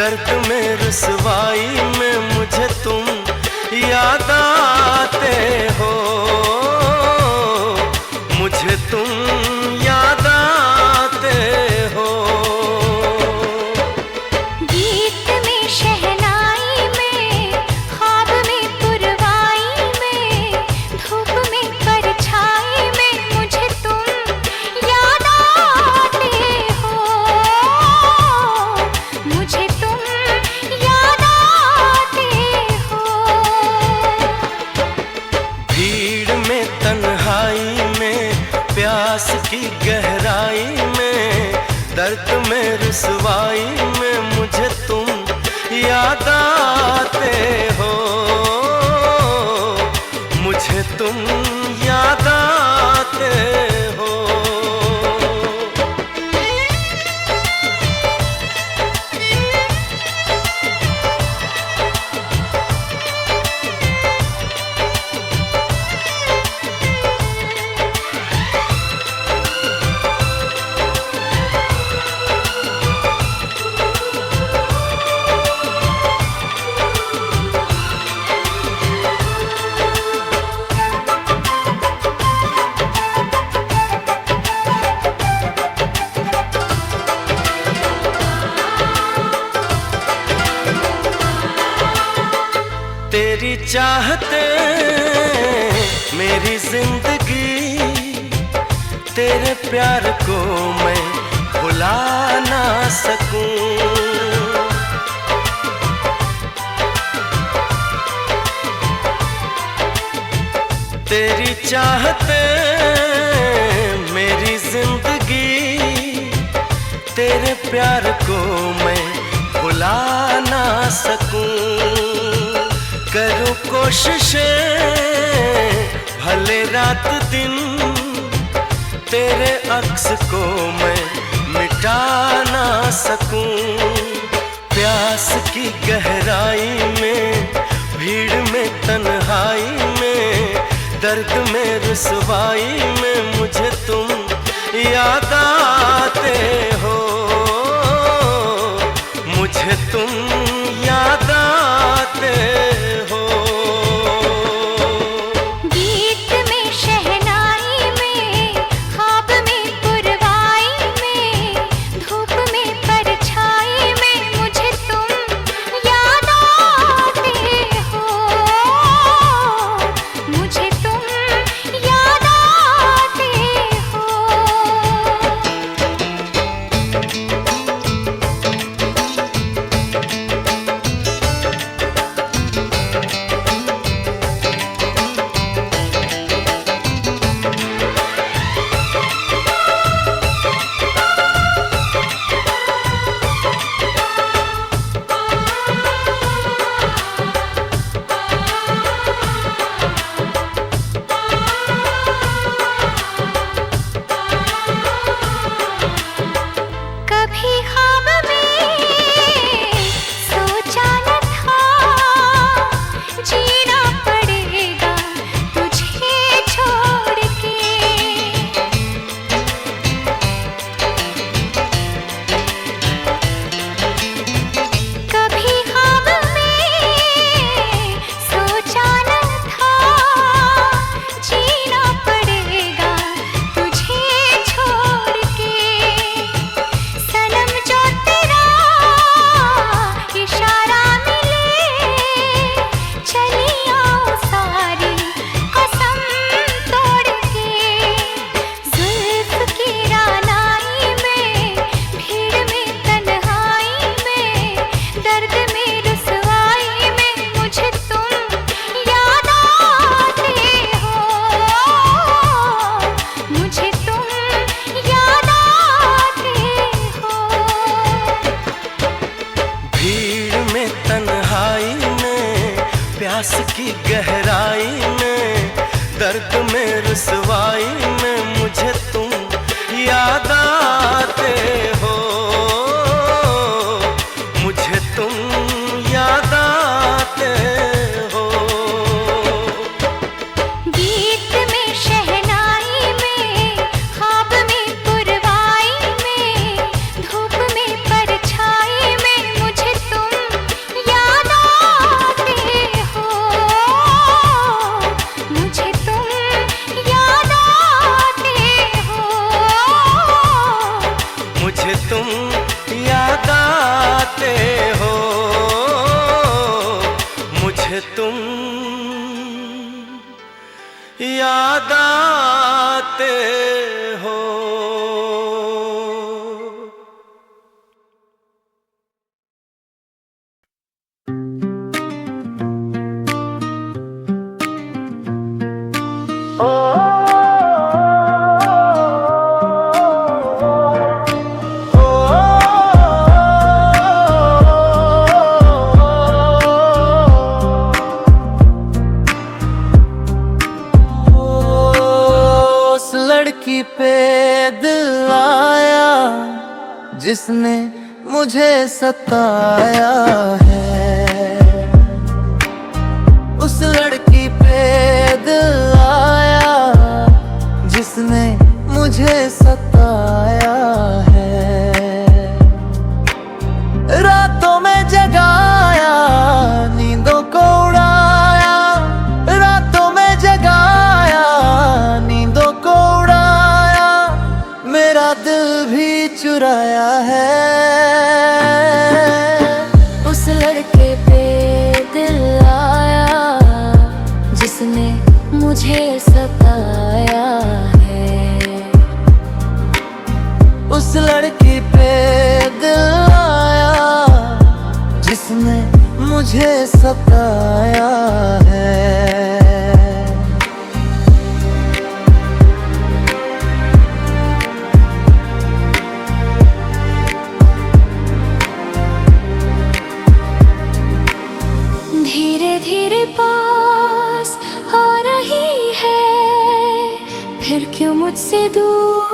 दर्द में रुसवाई में मुझे तुम याद आते हो, मुझे तुम याद आते हो। गीत में शहनाई में, ख्वाब में पुरवाई में, धूप में परछाई में मुझे तुम याद आते हो, मुझे तुम याद आते हो। भीड़ में तन्हाई में, प्यास की गहराई में, दर्द में रुसवाई में मुझे तुम याद आते हो, मुझे तुम याद आते हो। तेरी चाहते मेरी जिंदगी, तेरे प्यार को मैं भुला ना सकूं। तेरी चाहते मेरी जिंदगी, तेरे प्यार को मैं भुला ना सकूं। करूं कोशिशें भले रात दिन, तेरे अक्स को मैं मिटा ना सकूं। प्यास की गहराई में, भीड़ में तन्हाई में, दर्द में रुसवाई में मुझे तुम याद आते हो, मुझे तुम याद आते हो। गीत में शहनाई में, ख्वाब में पुरवाई में, धूप में परछाई में मुझे तुम याद आते हो, मुझे तुम याद आते हो। कभी ख्वाब में सोचा न था, जीना पड़ेगा तुझे छोड़ के। कभी ख्वाब में सोचा न था, जीना पड़ेगा तुझे छोड़ के। सनम जो तेरा इशारा मिले, चली आओ सारी कसम तोड़ के। जुल्फ की रानाई में, भीड़ में तन्हाई में, दर्द में रुसवाई में मुझे तुम याद आते हो, मुझे तुम याद आते हो। भीड़ में तन्हाई में, प्यास की गहराई में, दर्द में रुसवाई में मुझे तुम याद आते हो, मुझे तुम याद आते हो। गीत में शहनाई में, ख्वाब में पुरवाई में, धूप में परछाई में मुझे तुम मुझे तुम याद आते हो। लड़की पे दिल आया जिसने मुझे सताया है। उस लड़की पे दिल आया जिसने मुझे सताया है। रातों में जगाया, नींदों को उड़ाया, रातों में जगाया, नींदों को उड़ाया, मेरा दिल भी चुराया है। उस लड़के पे दिल आया जिसने मुझे सताया है। उस लड़की पे दिल आया जिसने मुझे सताया है। धीरे धीरे पास आ रही है, फिर क्यों मुझसे दूर